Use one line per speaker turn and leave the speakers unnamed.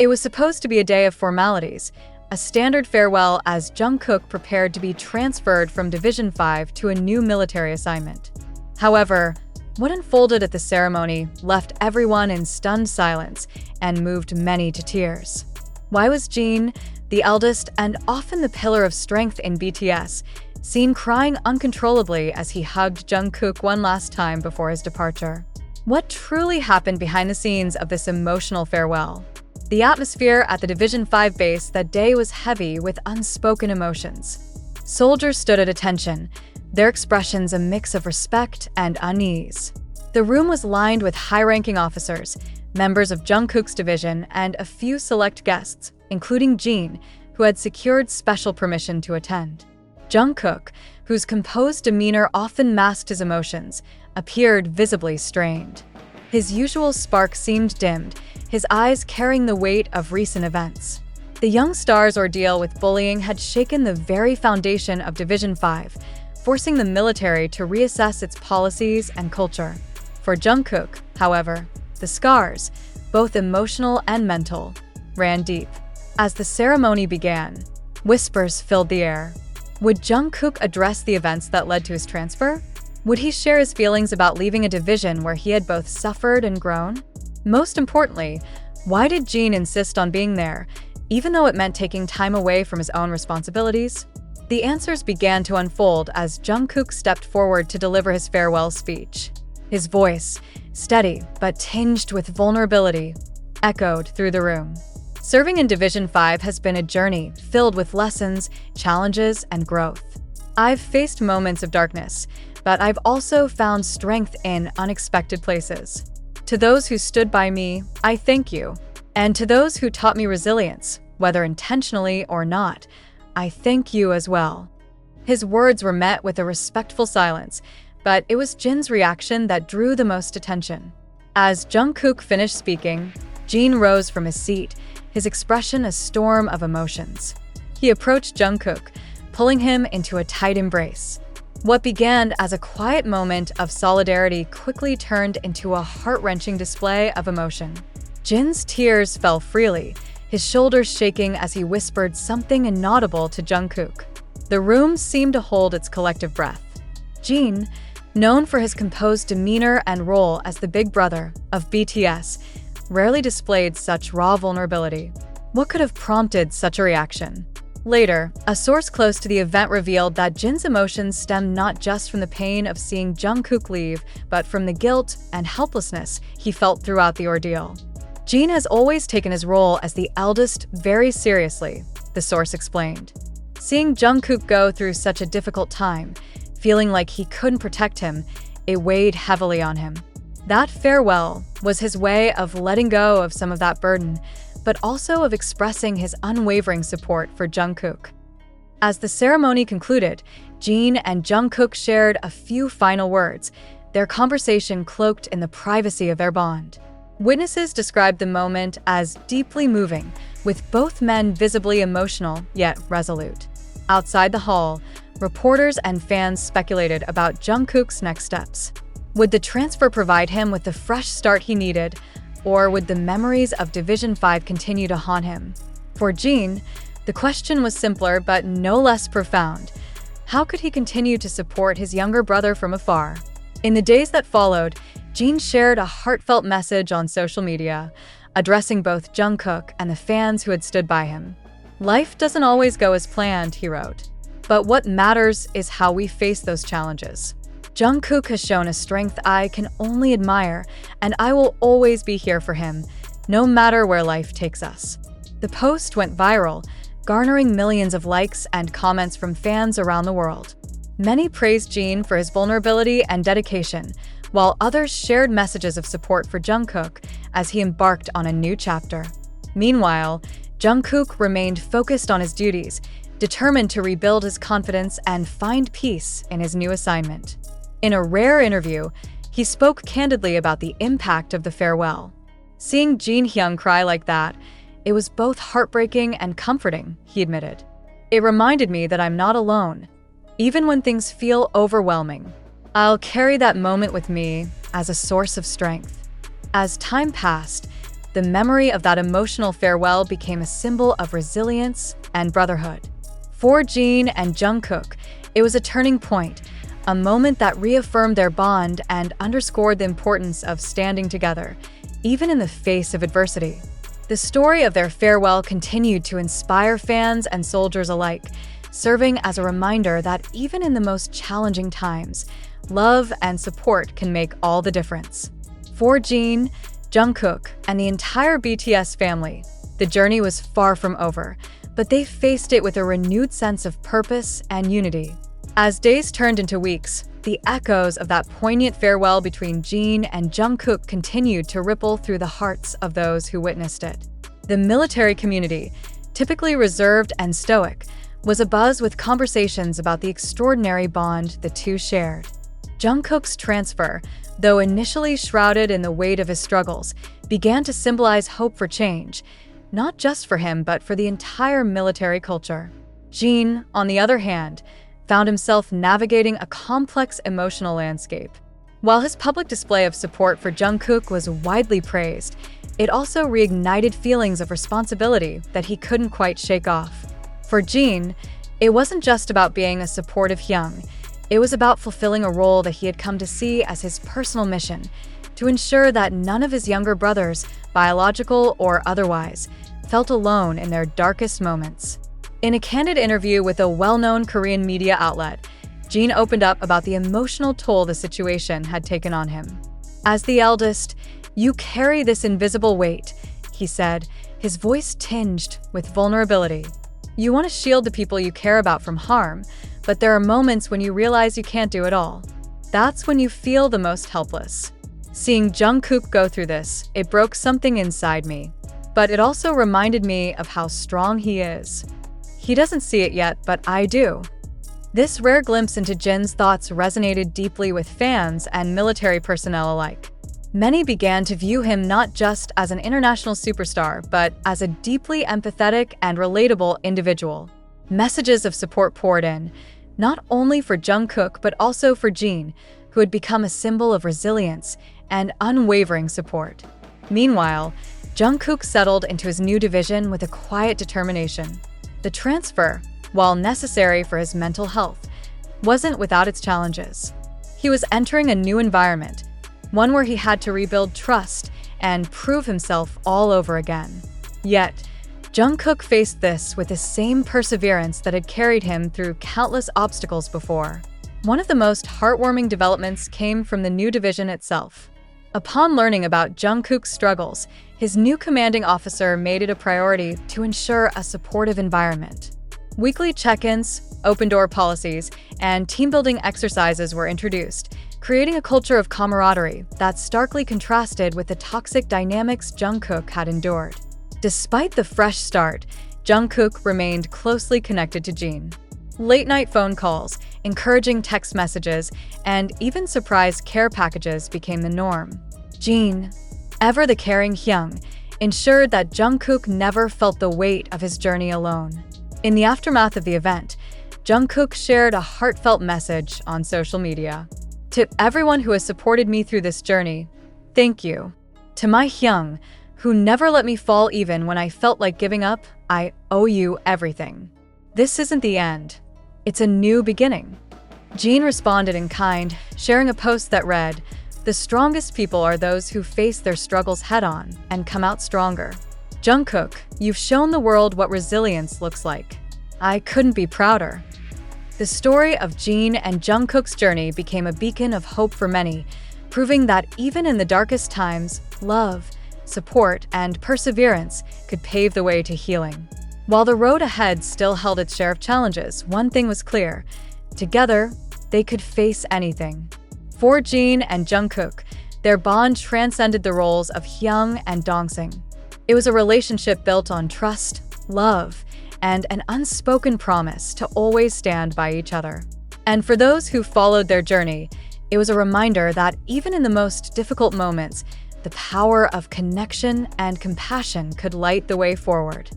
It was supposed to be a day of formalities, a standard farewell as Jungkook prepared to be transferred from Division 5 to a new military assignment. However, what unfolded at the ceremony left everyone in stunned silence and moved many to tears. Why was Jin, the eldest and often the pillar of strength in BTS, seen crying uncontrollably as he hugged Jungkook one last time before his departure? What truly happened behind the scenes of this emotional farewell? The atmosphere at the Division 5 base that day was heavy with unspoken emotions. Soldiers stood at attention, their expressions a mix of respect and unease. The room was lined with high-ranking officers, members of Jungkook's division, and a few select guests, including Jin, who had secured special permission to attend. Jungkook, whose composed demeanor often masked his emotions, appeared visibly strained. His usual spark seemed dimmed, his eyes carrying the weight of recent events. The young star's ordeal with bullying had shaken the very foundation of Division 5, forcing the military to reassess its policies and culture. For Jungkook, however, the scars, both emotional and mental, ran deep. As the ceremony began, whispers filled the air. Would Jungkook address the events that led to his transfer? Would he share his feelings about leaving a division where he had both suffered and grown? Most importantly, why did Jin insist on being there, even though it meant taking time away from his own responsibilities? The answers began to unfold as Jungkook stepped forward to deliver his farewell speech. His voice, steady but tinged with vulnerability, echoed through the room. Serving in Division 5 has been a journey filled with lessons, challenges, and growth. I've faced moments of darkness, but I've also found strength in unexpected places. To those who stood by me, I thank you. And to those who taught me resilience, whether intentionally or not, I thank you as well. His words were met with a respectful silence, but it was Jin's reaction that drew the most attention. As Jungkook finished speaking, Jin rose from his seat, his expression a storm of emotions. He approached Jungkook, pulling him into a tight embrace. What began as a quiet moment of solidarity quickly turned into a heart-wrenching display of emotion. Jin's tears fell freely, his shoulders shaking as he whispered something inaudible to Jungkook. The room seemed to hold its collective breath. Jin, known for his composed demeanor and role as the big brother of BTS, rarely displayed such raw vulnerability. What could have prompted such a reaction? Later, a source close to the event revealed that Jin's emotions stemmed not just from the pain of seeing Jungkook leave, but from the guilt and helplessness he felt throughout the ordeal. Jin has always taken his role as the eldest very seriously, the source explained. Seeing Jungkook go through such a difficult time, feeling like he couldn't protect him, it weighed heavily on him. That farewell was his way of letting go of some of that burden, but also of expressing his unwavering support for Jungkook. As the ceremony concluded, Jin and Jungkook shared a few final words, their conversation cloaked in the privacy of their bond. Witnesses described the moment as deeply moving, with both men visibly emotional yet resolute. Outside the hall, reporters and fans speculated about Jungkook's next steps. Would the transfer provide him with the fresh start he needed, or would the memories of Division 5 continue to haunt him? For Jin, the question was simpler but no less profound. How could he continue to support his younger brother from afar? In the days that followed, Jin shared a heartfelt message on social media, addressing both Jungkook and the fans who had stood by him. "Life doesn't always go as planned," he wrote. "But what matters is how we face those challenges. Jungkook has shown a strength I can only admire, and I will always be here for him, no matter where life takes us." The post went viral, garnering millions of likes and comments from fans around the world. Many praised Jin for his vulnerability and dedication, while others shared messages of support for Jungkook as he embarked on a new chapter. Meanwhile, Jungkook remained focused on his duties, determined to rebuild his confidence and find peace in his new assignment. In a rare interview, he spoke candidly about the impact of the farewell. "Seeing Jin Hyung cry like that, it was both heartbreaking and comforting," he admitted. "It reminded me that I'm not alone, even when things feel overwhelming. I'll carry that moment with me as a source of strength." As time passed, the memory of that emotional farewell became a symbol of resilience and brotherhood. For Jin and Jungkook, it was a turning point, a moment that reaffirmed their bond and underscored the importance of standing together, even in the face of adversity. The story of their farewell continued to inspire fans and soldiers alike, serving as a reminder that even in the most challenging times, love and support can make all the difference. For Jin, Jungkook, and the entire BTS family, the journey was far from over, but they faced it with a renewed sense of purpose and unity. As days turned into weeks, the echoes of that poignant farewell between Jin and Jungkook continued to ripple through the hearts of those who witnessed it. The military community, typically reserved and stoic, was abuzz with conversations about the extraordinary bond the two shared. Jungkook's transfer, though initially shrouded in the weight of his struggles, began to symbolize hope for change, not just for him but for the entire military culture. Jin, on the other hand, found himself navigating a complex emotional landscape. While his public display of support for Jungkook was widely praised, it also reignited feelings of responsibility that he couldn't quite shake off. For Jin, it wasn't just about being a supportive hyung. It was about fulfilling a role that he had come to see as his personal mission, to ensure that none of his younger brothers, biological or otherwise, felt alone in their darkest moments. In a candid interview with a well-known Korean media outlet, Jin opened up about the emotional toll the situation had taken on him. As the eldest, "You carry this invisible weight," he said, his voice tinged with vulnerability. "You want to shield the people you care about from harm, but there are moments when you realize you can't do it all. That's when you feel the most helpless." Seeing Jungkook go through this, it broke something inside me. But it also reminded me of how strong he is. He doesn't see it yet, but I do. This rare glimpse into Jin's thoughts resonated deeply with fans and military personnel alike. Many began to view him not just as an international superstar, but as a deeply empathetic and relatable individual. Messages of support poured in, not only for Jungkook but also for Jin, who had become a symbol of resilience and unwavering support. Meanwhile, Jungkook settled into his new division with a quiet determination. The transfer, while necessary for his mental health, wasn't without its challenges. He was entering a new environment, one where he had to rebuild trust and prove himself all over again. Yet, Jungkook faced this with the same perseverance that had carried him through countless obstacles before. One of the most heartwarming developments came from the new division itself. Upon learning about Jungkook's struggles, his new commanding officer made it a priority to ensure a supportive environment. Weekly check-ins, open-door policies, and team-building exercises were introduced, creating a culture of camaraderie that starkly contrasted with the toxic dynamics Jungkook had endured. Despite the fresh start, Jungkook remained closely connected to Jin. Late-night phone calls, encouraging text messages, and even surprise care packages became the norm. Jin, ever the caring hyung, ensured that Jungkook never felt the weight of his journey alone. In the aftermath of the event, Jungkook shared a heartfelt message on social media. "To everyone who has supported me through this journey, thank you. To my hyung, who never let me fall even when I felt like giving up, I owe you everything. This isn't the end. It's a new beginning." Jin responded in kind, sharing a post that read, "The strongest people are those who face their struggles head-on and come out stronger. Jungkook, you've shown the world what resilience looks like. I couldn't be prouder." The story of Jin and Jungkook's journey became a beacon of hope for many, proving that even in the darkest times, love, support, and perseverance could pave the way to healing. While the road ahead still held its share of challenges, one thing was clear: together, they could face anything. For Jin and Jungkook, their bond transcended the roles of hyung and dongsing. It was a relationship built on trust, love, and an unspoken promise to always stand by each other. And for those who followed their journey, it was a reminder that even in the most difficult moments, the power of connection and compassion could light the way forward.